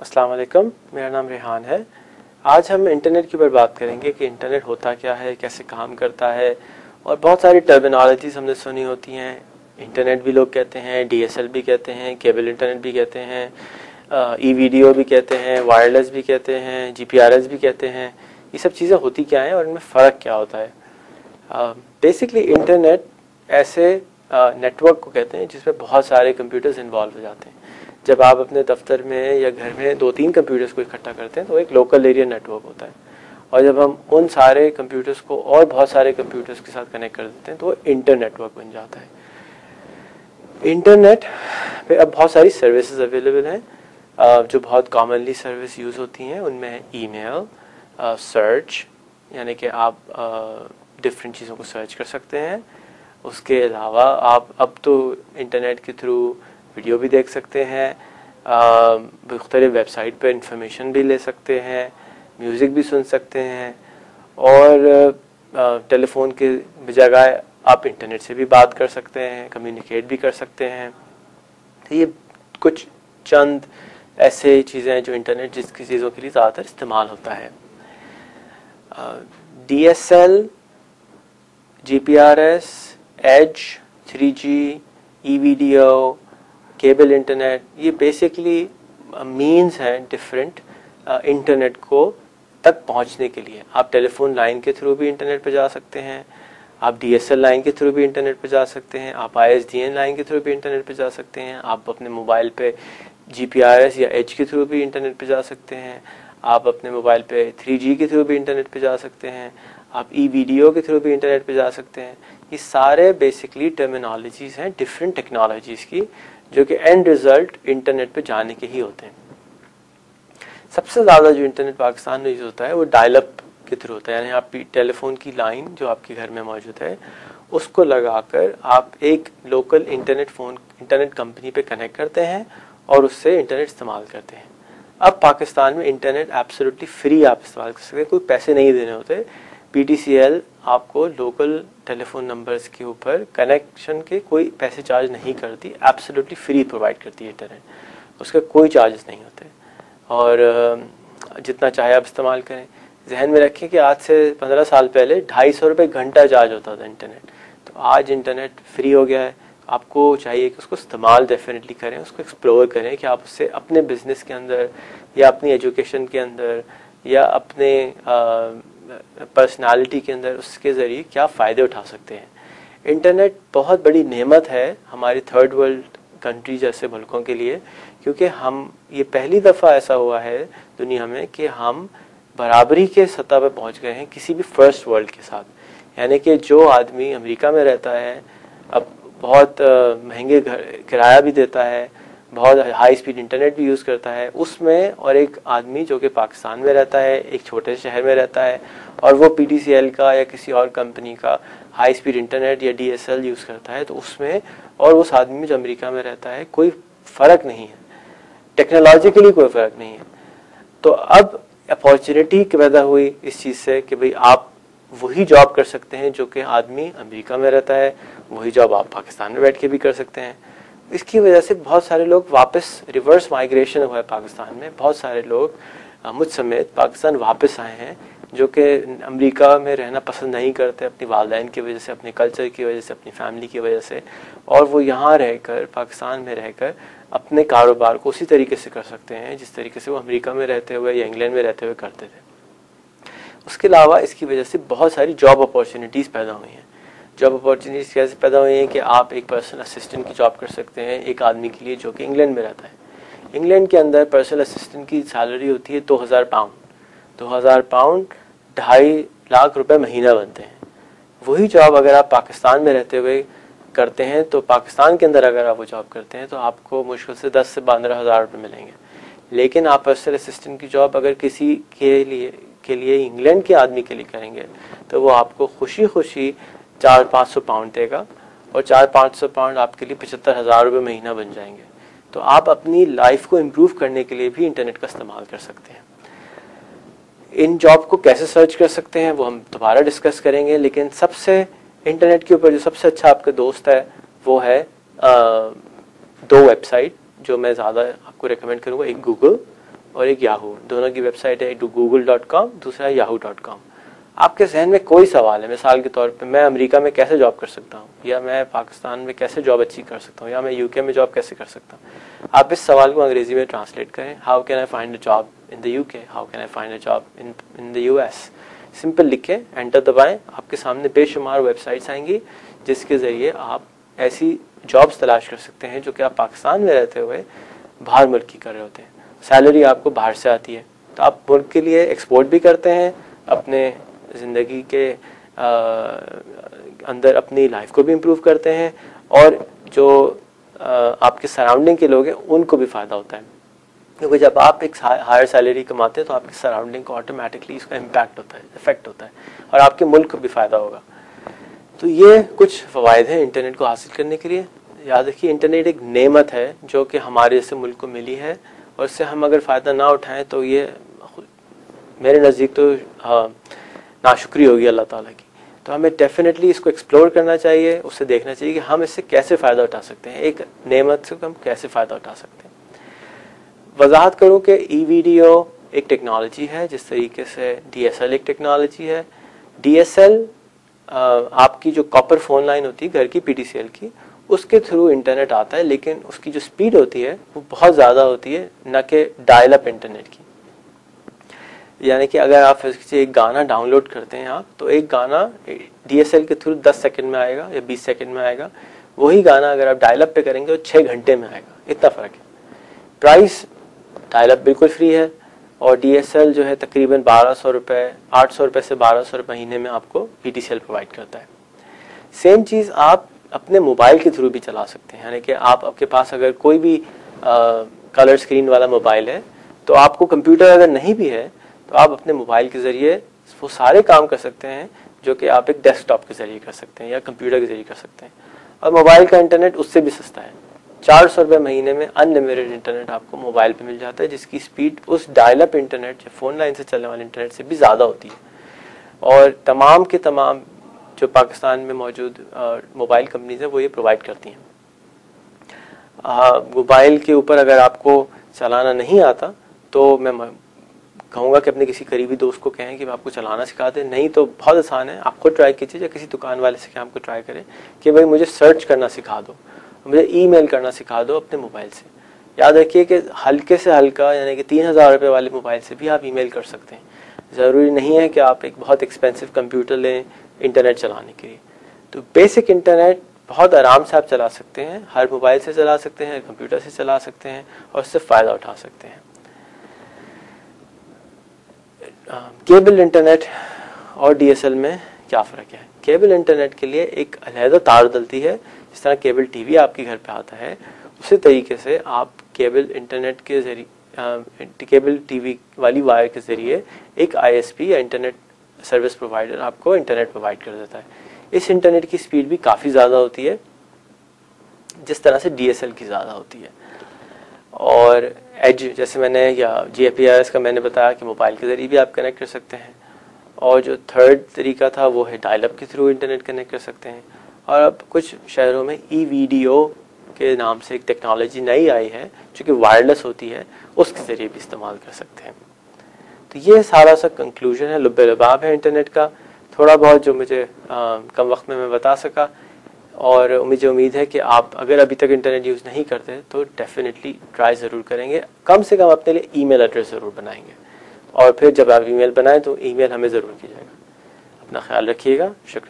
अस्सलाम वालेकुम, मेरा नाम रेहान है। आज हम इंटरनेट के ऊपर बात करेंगे कि इंटरनेट होता क्या है, कैसे काम करता है। और बहुत सारी टर्मिनोलॉजीज हमने सुनी होती हैं। इंटरनेट भी लोग कहते हैं, डीएसएल भी कहते हैं, केबल इंटरनेट भी कहते हैं, ई वीडियो भी कहते हैं, वायरलेस भी कहते हैं, जीपीआरएस भी कहते हैं। ये सब चीज़ें होती क्या हैं और इनमें फ़र्क क्या होता है? बेसिकली इंटरनेट ऐसे नेटवर्क को कहते हैं जिसमें बहुत सारे कंप्यूटर्स इन्वॉल्व हो जाते हैं। जब आप अपने दफ्तर में या घर में 2-3 कंप्यूटर्स को इकट्ठा करते हैं तो एक लोकल एरिया नेटवर्क होता है। और जब हम उन सारे कंप्यूटर्स को और बहुत सारे कंप्यूटर्स के साथ कनेक्ट कर देते हैं तो वो इंटर नेटवर्क बन जाता है। इंटरनेट पे अब बहुत सारी सर्विसेज अवेलेबल हैं। जो बहुत कॉमनली सर्विस यूज़ होती हैं उनमें है ईमेल, सर्च, यानी कि आप डिफरेंट चीज़ों को सर्च कर सकते हैं। उसके अलावा आप अब तो इंटरनेट के थ्रू वीडियो भी देख सकते हैं, मुख्तलिफ वेबसाइट पर इंफॉर्मेशन भी ले सकते हैं, म्यूज़िक भी सुन सकते हैं। और टेलीफोन के बजाय आप इंटरनेट से भी बात कर सकते हैं, कम्युनिकेट भी कर सकते हैं। तो ये कुछ चंद ऐसे चीज़ें हैं जो इंटरनेट जिसकी चीज़ों के लिए ज़्यादातर इस्तेमाल होता है। DSL, GPRS, एज, 3G, ई वीडियो, केबल इंटरनेट, ये बेसिकली मीन्स हैं डिफरेंट इंटरनेट को तक पहुंचने के लिए। आप टेलीफोन लाइन के थ्रू भी इंटरनेट पर जा सकते हैं, आप DSL लाइन के थ्रू भी इंटरनेट पर जा सकते हैं, आप ISDN लाइन के थ्रू भी इंटरनेट पर जा सकते हैं, आप अपने मोबाइल पे GPRS या एज के थ्रू भी इंटरनेट पर जा सकते हैं, आप अपने मोबाइल पे 3G के थ्रू भी इंटरनेट पे जा सकते हैं, आप ई वीडियो के थ्रू भी इंटरनेट पे जा सकते हैं। ये सारे बेसिकली टर्मिनोलॉजीज़ हैं डिफरेंट टेक्नोलॉजीज़ की, जो कि एंड रिज़ल्ट इंटरनेट पे जाने के ही होते हैं। सबसे ज़्यादा जो इंटरनेट पाकिस्तान में यूज़ होता है वो डायल अप के थ्रू होता है, यानी आप टेलीफोन की लाइन जो आपके घर में मौजूद है उसको लगाकर आप एक लोकल इंटरनेट कंपनी पे कनेक्ट करते हैं और उससे इंटरनेट इस्तेमाल करते हैं। अब पाकिस्तान में इंटरनेट एब्सोल्युटली फ्री आप इस्तेमाल कर सकते हैं, कोई पैसे नहीं देने होते। PTCL आपको लोकल टेलीफोन नंबर्स के ऊपर कनेक्शन के कोई पैसे चार्ज नहीं करती, एब्सोल्युटली फ्री प्रोवाइड करती है इंटरनेट, उसके कोई चार्जेस नहीं होते और जितना चाहे आप इस्तेमाल करें। जहन में रखें कि आज से 15 साल पहले 250 रुपये घंटा चार्ज होता था इंटरनेट, तो आज इंटरनेट फ्री हो गया है। आपको चाहिए कि उसको इस्तेमाल डेफिनेटली करें, उसको एक्सप्लोर करें कि आप उससे अपने बिजनेस के अंदर या अपनी एजुकेशन के अंदर या अपने पर्सनालिटी के अंदर उसके ज़रिए क्या फ़ायदे उठा सकते हैं। इंटरनेट बहुत बड़ी नेमत है हमारी थर्ड वर्ल्ड कंट्री जैसे मुल्कों के लिए, क्योंकि हम ये पहली दफ़ा ऐसा हुआ है दुनिया में कि हम बराबरी के सतह पर पहुंच गए हैं किसी भी फर्स्ट वर्ल्ड के साथ। यानी कि जो आदमी अमेरिका में रहता है, अब बहुत महंगे घर किराया भी देता है, बहुत हाई स्पीड इंटरनेट भी यूज़ करता है, उसमें और एक आदमी जो कि पाकिस्तान में रहता है, एक छोटे शहर में रहता है और वो PTCL का या किसी और कंपनी का हाई स्पीड इंटरनेट या DSL यूज़ करता है, तो उसमें और उस आदमी जो अमेरिका में रहता है कोई फ़र्क नहीं है, टेक्नोलॉजिकली कोई फ़र्क नहीं है। तो अब अपॉर्चुनिटी पैदा हुई इस चीज़ से कि भाई आप वही जॉब कर सकते हैं जो कि आदमी अमेरिका में रहता है, वही जॉब आप पाकिस्तान में बैठ के भी कर सकते हैं। इसकी वजह से बहुत सारे लोग वापस रिवर्स माइग्रेशन हुआ है पाकिस्तान में। बहुत सारे लोग मुझ समेत पाकिस्तान वापस आए हैं जो कि अमेरिका में रहना पसंद नहीं करते, अपनी वालिदैन की वजह से, अपने कल्चर की वजह से, अपनी फैमिली की वजह से, और वो यहाँ रहकर पाकिस्तान में रहकर अपने कारोबार को उसी तरीके से कर सकते हैं जिस तरीके से वो अमेरिका में रहते हुए या इंग्लैंड में रहते हुए करते थे। उसके अलावा इसकी वजह से बहुत सारी जॉब अपॉर्चुनिटीज़ पैदा हुई हैं। जॉब अपॉर्चुनिटीज़ कैसे पैदा हुई हैं कि आप एक पर्सनल असिस्टेंट की जॉब कर सकते हैं एक आदमी के लिए जो कि इंग्लैंड में रहता है। इंग्लैंड के अंदर पर्सनल असिस्टेंट की सैलरी होती है 2000 पाउंड। 2000 पाउंड 2.5 लाख रुपए महीना बनते हैं। वही जॉब अगर आप पाकिस्तान में रहते हुए करते हैं तो पाकिस्तान के अंदर अगर आप वो जॉब करते हैं तो आपको मुश्किल से 10 से 15 हज़ार रुपये मिलेंगे। लेकिन आप पर्सनल असिस्टेंट की जॉब अगर किसी के लिए इंग्लैंड के आदमी के लिए करेंगे तो वो आपको खुशी खुशी 400-500 पाउंड देगा और 400-500 पाउंड आपके लिए 75,000 रुपये महीना बन जाएंगे। तो आप अपनी लाइफ को इम्प्रूव करने के लिए भी इंटरनेट का इस्तेमाल कर सकते हैं। इन जॉब को कैसे सर्च कर सकते हैं वो हम दोबारा डिस्कस करेंगे, लेकिन सबसे इंटरनेट के ऊपर जो सबसे अच्छा आपका दोस्त है वो है 2 वेबसाइट जो मैं ज़्यादा आपको रेकमेंड करूँगा। एक गूगल और एक याहू, दोनों की वेबसाइट है, एक google.com, दूसरा है yahoo.com। आपके जहन में कोई सवाल है, मिसाल के तौर पे मैं अमेरिका में कैसे जॉब कर सकता हूँ, या मैं पाकिस्तान में कैसे जॉब अचीव कर सकता हूँ, या मैं यूके में जॉब कैसे कर सकता हूँ, आप इस सवाल को अंग्रेजी में ट्रांसलेट करें, how can I find a job in the UK, how can I find a job in the US, simple लिखें, एंटर दबाएं, आपके सामने बेशुमार वेबसाइट्स आएंगी जिसके ज़रिए आप ऐसी जॉब्स तलाश कर सकते हैं जो कि आप पाकिस्तान में रहते हुए बाहर मुल्क की कर रहे होते हैं। सैलरी आपको बाहर से आती है, तो आप मुल्क के लिए एक्सपोर्ट भी करते हैं, अपने ज़िंदगी के अंदर अपनी लाइफ को भी इम्प्रूव करते हैं, और जो आपके सराउंडिंग के लोग हैं उनको भी फ़ायदा होता है, क्योंकि जब आप एक हायर सैलरी कमाते हैं तो आपके सराउंडिंग को ऑटोमेटिकली इसका इम्पैक्ट होता है, इफेक्ट होता है, और आपके मुल्क को भी फ़ायदा होगा। तो ये कुछ फ़वाइद हैं इंटरनेट को हासिल करने के लिए। याद रखिए, इंटरनेट एक नेमत है जो कि हमारे जैसे मुल्क को मिली है, और इससे हम अगर फ़ायदा ना उठाएं तो ये मेरे नज़दीक तो नाशुक्री होगी अल्लाह ताला की। तो हमें डेफिनेटली इसको एक्सप्लोर करना चाहिए, उससे देखना चाहिए कि हम इससे कैसे फ़ायदा उठा सकते हैं, एक नेमत से हम कैसे फ़ायदा उठा सकते हैं। वजाहत करूँ कि ई-वीडियो एक टेक्नोलॉजी है, जिस तरीके से DSL एक टेक्नोलॉजी है। DSL आपकी जो कॉपर फ़ोन लाइन होती है घर की, PTCL की, उसके थ्रू इंटरनेट आता है, लेकिन उसकी जो स्पीड होती है वो बहुत ज़्यादा होती है, न कि डायल अप इंटरनेट की। यानी कि अगर आप से एक गाना डाउनलोड करते हैं आप, तो एक गाना DSL के थ्रू 10 सेकंड में आएगा या 20 सेकंड में आएगा, वही गाना अगर आप डायल अप पे करेंगे तो 6 घंटे में आएगा, इतना फ़र्क है। प्राइस डायल अप बिल्कुल फ्री है, और DSL जो है तकरीबन 1200 रुपये, 800 रुपये से 1200 रुपये महीने में आपको PTCL प्रोवाइड करता है। सेम चीज़ आप अपने मोबाइल के थ्रू भी चला सकते हैं, यानी कि आपके पास अगर कोई भी कलर स्क्रीन वाला मोबाइल है, तो आपको कंप्यूटर अगर नहीं भी है तो आप अपने मोबाइल के ज़रिए वो सारे काम कर सकते हैं जो कि आप एक डेस्कटॉप के ज़रिए कर सकते हैं या कंप्यूटर के ज़रिए कर सकते हैं। और मोबाइल का इंटरनेट उससे भी सस्ता है, 400 रुपये महीने में अनलिमिटेड इंटरनेट आपको मोबाइल पे मिल जाता है, जिसकी स्पीड उस डायल अप इंटरनेट जो फ़ोन लाइन से चलने वाले इंटरनेट से भी ज़्यादा होती है। और तमाम के तमाम जो पाकिस्तान में मौजूद मोबाइल कंपनीज हैं वो ये प्रोवाइड करती हैं। मोबाइल के ऊपर अगर आपको चलाना नहीं आता तो मैं कहूँगा कि अपने किसी करीबी दोस्त को कहें कि आपको चलाना सिखा दे, नहीं तो बहुत आसान है, आप खुद ट्राई कीजिए या किसी दुकान वाले से आपको ट्राई करें कि भाई मुझे सर्च करना सिखा दो, मुझे ईमेल करना सिखा दो अपने मोबाइल से। याद रखिए कि हल्के से हल्का यानी कि 3000 रुपये वाले मोबाइल से भी आप ईमेल कर सकते हैं, ज़रूरी नहीं है कि आप एक बहुत एक्सपेंसिव कंप्यूटर लें इंटरनेट चलाने के लिए। तो बेसिक इंटरनेट बहुत आराम से आप चला सकते हैं, हर मोबाइल से चला सकते हैं, कंप्यूटर से चला सकते हैं, और उससे फ़ायदा उठा सकते हैं। केबल इंटरनेट और DSL में क्या फ़र्क है? केबल इंटरनेट के लिए एक अलहदा तार डलती है, जिस तरह केबल टीवी आपके घर पे आता है, उसी तरीके से आप केबल इंटरनेट के ज़रिए केबल टीवी वाली वायर के ज़रिए एक ISP या इंटरनेट सर्विस प्रोवाइडर आपको इंटरनेट प्रोवाइड कर देता है। इस इंटरनेट की स्पीड भी काफ़ी ज़्यादा होती है, जिस तरह से DSL की ज़्यादा होती है। और एज जैसे मैंने या GPRS का मैंने बताया कि मोबाइल के ज़रिए भी आप कनेक्ट कर सकते हैं, और जो थर्ड तरीका था वो है डायल अप के थ्रू इंटरनेट कनेक्ट कर सकते हैं। और अब कुछ शहरों में ई-वीडियो के नाम से एक टेक्नोलॉजी नई आई है जो कि वायरलेस होती है, उसके ज़रिए भी इस्तेमाल कर सकते हैं। तो ये सारा सा कंक्लूजन है, लुब्बे लबाब है इंटरनेट का, थोड़ा बहुत जो मुझे कम वक्त में मैं बता सका। और मुझे उम्मीद है कि आप अगर अभी तक इंटरनेट यूज़ नहीं करते तो डेफिनेटली ट्राई ज़रूर करेंगे, कम से कम अपने लिए ईमेल एड्रेस ज़रूर बनाएंगे, और फिर जब आप ईमेल बनाएं तो ईमेल हमें ज़रूर कीजिएगा। अपना ख्याल रखिएगा, शुक्रिया।